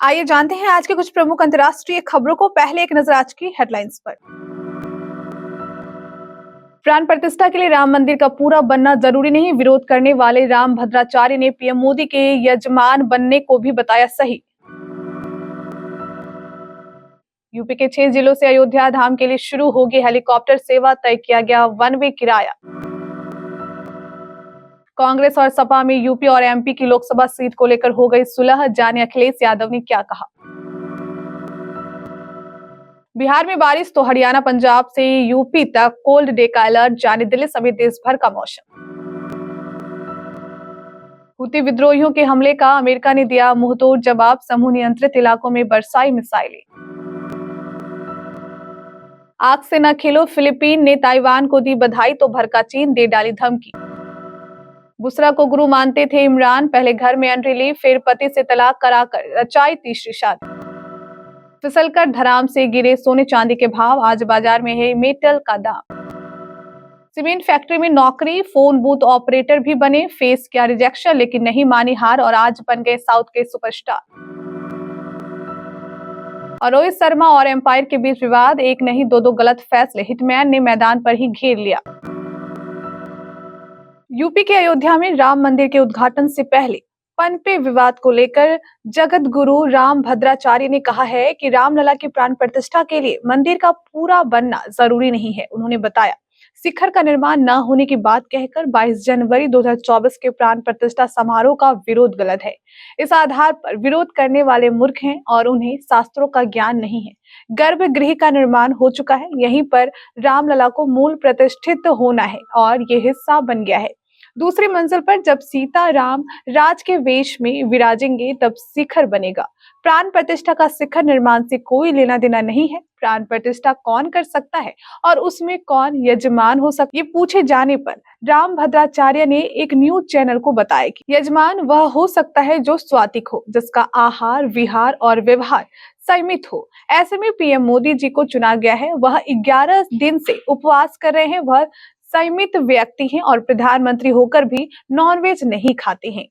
आइए जानते हैं आज के कुछ प्रमुख अंतर्राष्ट्रीय खबरों को। पहले एक नजर आज की हेडलाइंस पर। प्राण प्रतिष्ठा के लिए राम मंदिर का पूरा बनना जरूरी नहीं, विरोध करने वाले राम भद्राचार्य ने पीएम मोदी के यजमान बनने को भी बताया सही। यूपी के 6 जिलों से अयोध्या धाम के लिए शुरू होगी हेलीकॉप्टर सेवा, तय किया गया वन वे किराया। कांग्रेस और सपा में यूपी और एमपी की लोकसभा सीट को लेकर हो गई सुलह, जाने अखिलेश यादव ने क्या कहा। बिहार में बारिश तो हरियाणा पंजाब से यूपी तक कोल्ड डे का अलर्ट जारी, दिल्ली समेत देश भर का मौसम। हुती विद्रोहियों के हमले का अमेरिका ने दिया मुंहतोड़ जवाब, समूह नियंत्रित इलाकों में बरसाई मिसाइलें। आग से न खेलो, फिलीपीन ने ताइवान को दी बधाई तो भड़का चीन, दे डाली धमकी। बुसरा को गुरु मानते थे इमरान, पहले घर में एंट्री ली, फिर पति से तलाक कराकर रचाई तीसरी शादी। फिसलकर धराम से गिरे सोने चांदी के भाव, आज बाजार में है मेटल का दाम। सीमेंट फैक्ट्री में नौकरी, फोन बूथ ऑपरेटर भी बने, फेस किया रिजेक्शन लेकिन नहीं मानी हार और आज बन गए साउथ के सुपरस्टार। और रोहित शर्मा और एम्पायर के बीच विवाद, एक नहीं दो गलत फैसले, हिटमैन ने मैदान पर ही घेर लिया। यूपी के अयोध्या में राम मंदिर के उद्घाटन से पहले पनपे विवाद को लेकर जगत गुरु राम भद्राचार्य ने कहा है कि रामलला की प्राण प्रतिष्ठा के लिए मंदिर का पूरा बनना जरूरी नहीं है। उन्होंने बताया, शिखर का निर्माण न होने की बात कहकर 22 जनवरी 2024 के प्राण प्रतिष्ठा समारोह का विरोध गलत है। इस आधार पर विरोध करने वाले मूर्ख हैं और उन्हें शास्त्रों का ज्ञान नहीं है। गर्भगृह का निर्माण हो चुका है, यहीं पर रामलला को मूल प्रतिष्ठित होना है और ये हिस्सा बन गया है। दूसरी मंजिल पर जब सीता राम राज के वेश में विराजेंगे तब शिखर बनेगा। प्राण प्रतिष्ठा का शिखर निर्माण से कोई लेना देना नहीं है। प्राण प्रतिष्ठा कौन कर सकता है और उसमें कौन यजमान हो सकता है, ये पूछे जाने पर राम भद्राचार्य ने एक न्यूज चैनल को बताया कि यजमान वह हो सकता है जो स्वातिक हो, जिसका आहार विहार और व्यवहार संयमित हो। ऐसे में पीएम मोदी जी को चुना गया है। वह 11 दिन से उपवास कर रहे हैं, वह संयमित व्यक्ति हैं और प्रधानमंत्री होकर भी नॉनवेज नहीं खाते हैं।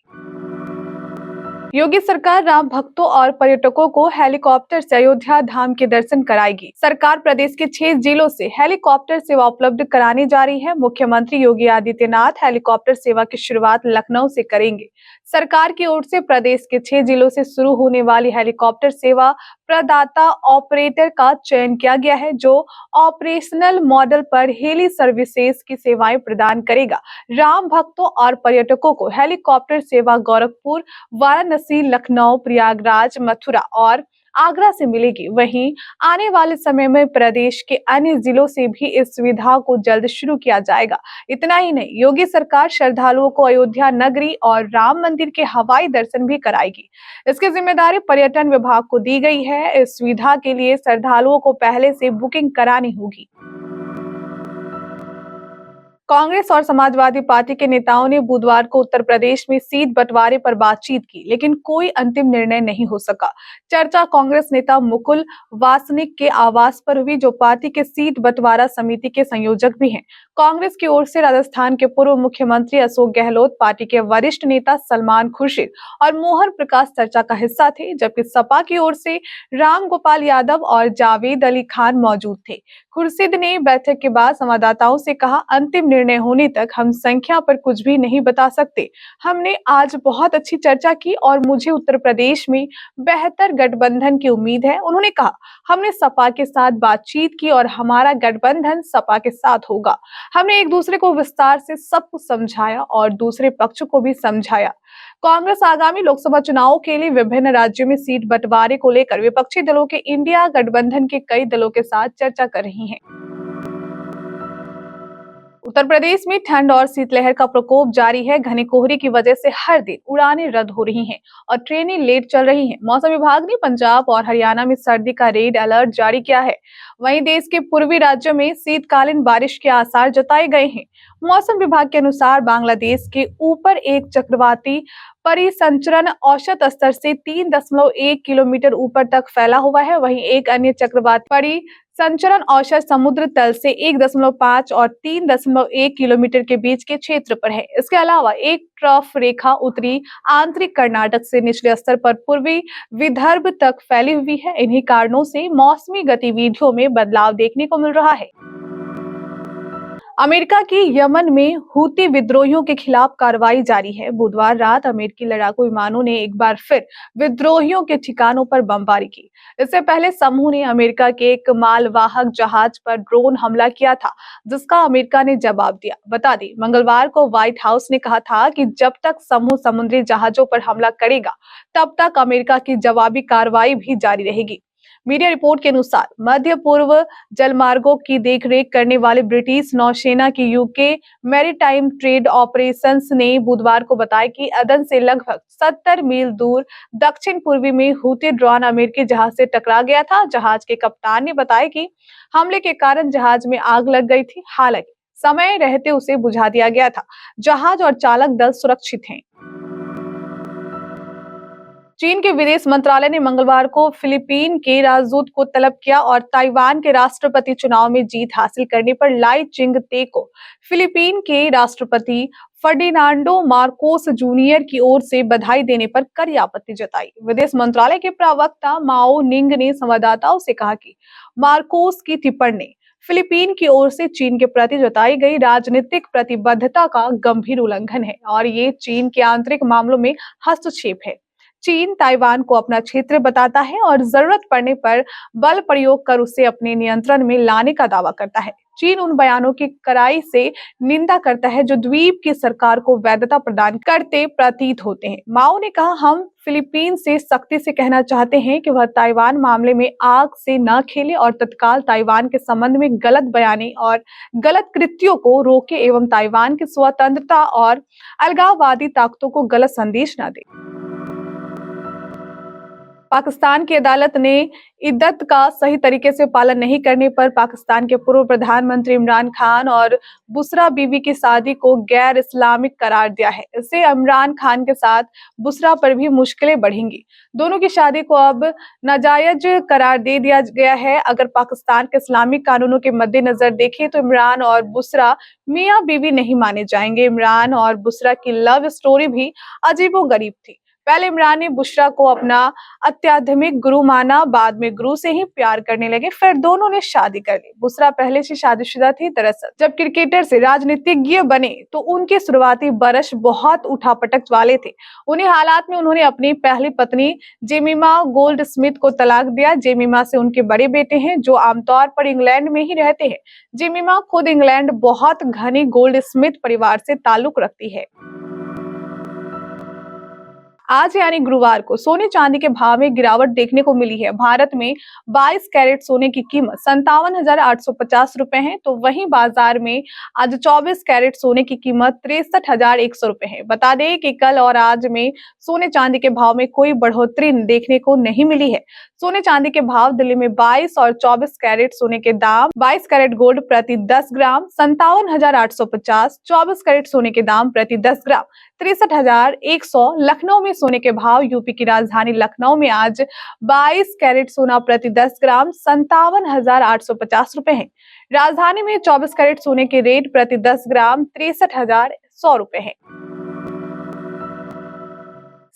योगी सरकार राम भक्तों और पर्यटकों को हेलीकॉप्टर से अयोध्या धाम के दर्शन कराएगी। सरकार प्रदेश के 6 जिलों से हेलीकॉप्टर सेवा उपलब्ध कराने जा रही है। मुख्यमंत्री योगी आदित्यनाथ हेलीकॉप्टर सेवा की शुरुआत लखनऊ से करेंगे। सरकार की ओर से प्रदेश के 6 जिलों से शुरू होने वाली हेलीकॉप्टर सेवा प्रदाता ऑपरेटर का चयन किया गया है, जो ऑपरेशनल मॉडल पर हेली सर्विसेज की सेवाएं प्रदान करेगा। राम भक्तों और पर्यटकों को हेलीकॉप्टर सेवा गोरखपुर, वाराणसी, लखनऊ, प्रयागराज, मथुरा और आगरा से मिलेगी। वहीं आने वाले समय में प्रदेश के अन्य जिलों से भी इस सुविधा को जल्द शुरू किया जाएगा। इतना ही नहीं, योगी सरकार श्रद्धालुओं को अयोध्या नगरी और राम मंदिर के हवाई दर्शन भी कराएगी। इसकी जिम्मेदारी पर्यटन विभाग को दी गई है। इस सुविधा के लिए श्रद्धालुओं को पहले से बुकिंग करानी होगी। कांग्रेस और समाजवादी पार्टी के नेताओं ने बुधवार को उत्तर प्रदेश में सीट बंटवारे पर बातचीत की, लेकिन कोई अंतिम निर्णय नहीं हो सका। चर्चा कांग्रेस नेता मुकुल वासनिक के आवास पर हुई, जो पार्टी के सीट बंटवारा समिति के संयोजक भी हैं। कांग्रेस की ओर से राजस्थान के पूर्व मुख्यमंत्री अशोक गहलोत, पार्टी के वरिष्ठ नेता सलमान खुर्शीद और मोहन प्रकाश चर्चा का हिस्सा थे, जबकि सपा की ओर से राम गोपाल यादव और जावेद अली खान मौजूद थे। खुर्शीद ने बैठक के बाद संवाददाताओं से कहा, अंतिम निर्णय होने तक हम संख्या पर कुछ भी नहीं बता सकते। हमने आज बहुत अच्छी चर्चा की और मुझे उत्तर प्रदेश में बेहतर गठबंधन की उम्मीद है। उन्होंने कहा, हमने सपा के साथ बातचीत की और हमारा गठबंधन सपा के साथ होगा। हमने एक दूसरे को विस्तार से सब कुछ समझाया और दूसरे पक्ष को भी समझाया। कांग्रेस आगामी लोकसभा चुनावों के लिए विभिन्न राज्यों में सीट बंटवारे को लेकर विपक्षी दलों के इंडिया गठबंधन के कई दलों के साथ चर्चा कर रही है। उत्तर प्रदेश में ठंड और शीतलहर का प्रकोप जारी है। घने कोहरे की वजह से हर दिन उड़ानें रद्द हो रही हैं और ट्रेनें लेट चल रही हैं। मौसम विभाग ने पंजाब और हरियाणा में सर्दी का रेड अलर्ट जारी किया है। वहीं देश के पूर्वी राज्यों में शीतकालीन बारिश के आसार जताए गए हैं। मौसम विभाग के अनुसार बांग्लादेश के ऊपर एक चक्रवाती परिसंचरण औसत स्तर से 3.1 किलोमीटर ऊपर तक फैला हुआ है। वहीं एक अन्य चक्रवाती संचरण औसत समुद्र तल से 1.5 और 3.1 किलोमीटर के बीच के क्षेत्र पर है। इसके अलावा एक ट्रफ रेखा उत्तरी आंतरिक कर्नाटक से निचले स्तर पर पूर्वी विदर्भ तक फैली हुई है। इन्हीं कारणों से मौसमी गतिविधियों में बदलाव देखने को मिल रहा है। अमेरिका की यमन में हूती विद्रोहियों के खिलाफ कार्रवाई जारी है। बुधवार रात अमेरिकी लड़ाकू विमानों ने एक बार फिर विद्रोहियों के ठिकानों पर बमबारी की। इससे पहले समूह ने अमेरिका के एक मालवाहक जहाज पर ड्रोन हमला किया था, जिसका अमेरिका ने जवाब दिया। बता दें, मंगलवार को व्हाइट हाउस ने कहा था कि जब तक समूह समुद्री जहाजों पर हमला करेगा, तब तक अमेरिका की जवाबी कार्रवाई भी जारी रहेगी। मीडिया रिपोर्ट के अनुसार मध्य पूर्व जलमार्गों की देखरेख करने वाले ब्रिटिश नौसेना की यूके मैरीटाइम ट्रेड ऑपरेशंस ने बुधवार को बताया कि अदन से लगभग 70 मील दूर दक्षिण पूर्वी में हूती ड्रोन अमेरिकी जहाज से टकरा गया था। जहाज के कप्तान ने बताया कि हमले के कारण जहाज में आग लग गई थी, हालांकि समय रहते उसे बुझा दिया गया था। जहाज और चालक दल सुरक्षित हैं। चीन के विदेश मंत्रालय ने मंगलवार को फिलीपीन के राजदूत को तलब किया और ताइवान के राष्ट्रपति चुनाव में जीत हासिल करने पर लाई चिंग-ते को फिलीपीन के राष्ट्रपति फर्डिनांडो मार्कोस जूनियर की ओर से बधाई देने पर कड़ी आपत्ति जताई। विदेश मंत्रालय के प्रवक्ता माओ निंग ने संवाददाताओं से कहा कि मार्कोस की टिप्पणी फिलीपीन की ओर से चीन के प्रति जताई गई राजनीतिक प्रतिबद्धता का गंभीर उल्लंघन है और ये चीन के आंतरिक मामलों में हस्तक्षेप है। चीन ताइवान को अपना क्षेत्र बताता है और जरूरत पड़ने पर बल प्रयोग कर उसे अपने नियंत्रण में लाने का दावा करता है। चीन उन बयानों की कड़ाई से निंदा करता है जो द्वीप की सरकार को वैधता प्रदान करते प्रतीत होते हैं। माओ ने कहा, हम फिलीपीन से सख्ती से कहना चाहते हैं कि वह ताइवान मामले में आग से न खेले और तत्काल ताइवान के संबंध में गलत बयानी और गलत कृत्यों को रोके एवं ताइवान की स्वतंत्रता और अलगाववादी ताकतों को गलत संदेश न दे। पाकिस्तान की अदालत ने इद्दत का सही तरीके से पालन नहीं करने पर पाकिस्तान के पूर्व प्रधानमंत्री इमरान खान और बुशरा बीवी की शादी को गैर इस्लामिक करार दिया है। इससे इमरान खान के साथ बुशरा पर भी मुश्किलें बढ़ेंगी। दोनों की शादी को अब नाजायज करार दे दिया गया है। अगर पाकिस्तान के इस्लामिक कानूनों के मद्देनजर देखें तो इमरान और बुशरा मियाँ बीवी नहीं माने जाएंगे। इमरान और बुशरा की लव स्टोरी भी अजीबोगरीब थी। पहले इमरान ने बुशरा को अपना अत्याधुनिक गुरु माना, बाद में गुरु से ही प्यार करने लगे, फिर दोनों ने शादी कर ली। बुशरा पहले से शादीशुदा थी। दरअसल जब क्रिकेटर से राजनीतिज्ञ बने तो उनके शुरुआती बरस बहुत उठापटक वाले थे। उन्हीं हालात में उन्होंने अपनी पहली पत्नी जेमिमा गोल्ड स्मिथ को तलाक दिया। जेमिमा से उनके बड़े बेटे हैं जो आमतौर पर इंग्लैंड में ही रहते हैं। जेमिमा खुद इंग्लैंड बहुत घनी गोल्ड स्मिथ परिवार से ताल्लुक रखती है। आज यानी गुरुवार को सोने चांदी के भाव में गिरावट देखने को मिली है। भारत में 22 कैरेट सोने की कीमत 57,850 रुपए है, तो वहीं बाजार में आज 24 कैरेट सोने की कीमत 63,100 रुपए है। बता दें कि कल और आज में सोने चांदी के भाव में कोई बढ़ोतरी देखने को नहीं मिली है। सोने चांदी के भाव दिल्ली में 22 और 24 कैरेट सोने के दाम 22 कैरेट गोल्ड प्रति 10 ग्राम 57,850, 24 कैरेट सोने के दाम प्रति 10 ग्राम 63,100। लखनऊ में सोने के भाव यूपी की राजधानी लखनऊ में आज 22 कैरेट सोना प्रति 10 ग्राम 57,850 रुपए है। राजधानी में 24 कैरेट सोने के रेट प्रति 10 ग्राम 63,100 रुपए है।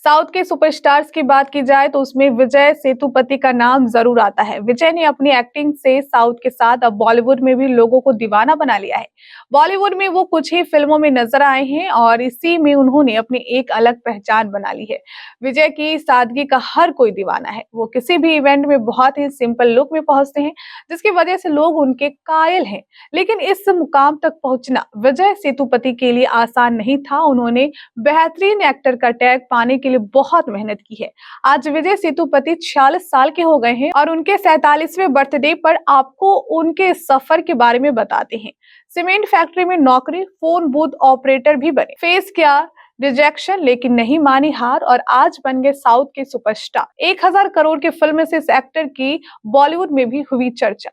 साउथ के सुपरस्टार्स की बात की जाए तो उसमें विजय सेतुपति का नाम जरूर आता है। विजय ने अपनी एक्टिंग से साउथ के साथ अब बॉलीवुड में भी लोगों को दीवाना बना लिया है। बॉलीवुड में वो कुछ ही फिल्मों में नजर आए हैं और इसी में उन्होंने अपनी एक अलग पहचान बना ली है। विजय की सादगी का हर कोई दीवाना है। वो किसी भी इवेंट में बहुत ही सिंपल लुक में पहुंचते हैं, जिसकी वजह से लोग उनके कायल हैं। लेकिन इस मुकाम तक पहुंचना विजय सेतुपति के लिए आसान नहीं था। उन्होंने बेहतरीन एक्टर का टैग पाने के लिए बहुत मेहनत की है। आज विजय सेतुपति 46 साल के हो गए हैं और उनके 47वें बर्थडे पर आपको उनके सफर के बारे में बताते हैं। सीमेंट फैक्ट्री में नौकरी, फोन बूथ ऑपरेटर भी बने, फेस किया रिजेक्शन लेकिन नहीं मानी हार और आज बन गए साउथ के सुपरस्टार। 1000 करोड़ की फिल्म से इस एक्टर की बॉलीवुड में भी हुई चर्चा।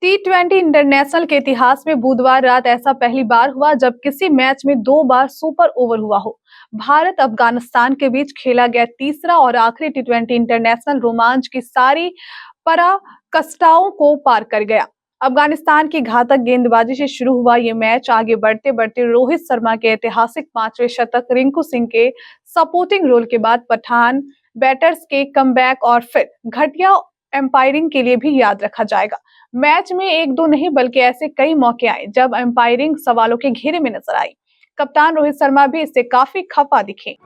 T20 इंटरनेशनल के इतिहास में बुधवार रात ऐसा पहली बार हुआ जब किसी मैच में 2 बार सुपर ओवर हुआ हो। भारत अफगानिस्तान के बीच खेला गया तीसरा और आखिरी T20 इंटरनेशनल रोमांच की सारी पराकाष्ठाओं को पार कर गया। अफगानिस्तान की घातक गेंदबाजी से शुरू हुआ ये मैच आगे बढ़ते बढ़ते रोहित शर्मा के ऐतिहासिक 5वें शतक, रिंकू सिंह के सपोर्टिंग रोल के बाद पठान बैटर्स के कमबैक और फिर घटिया एम्पायरिंग के लिए भी याद रखा जाएगा। मैच में एक दो नहीं बल्कि ऐसे कई मौके आए जब एम्पायरिंग सवालों के घेरे में नजर आई। कप्तान रोहित शर्मा भी इससे काफी खफा दिखे।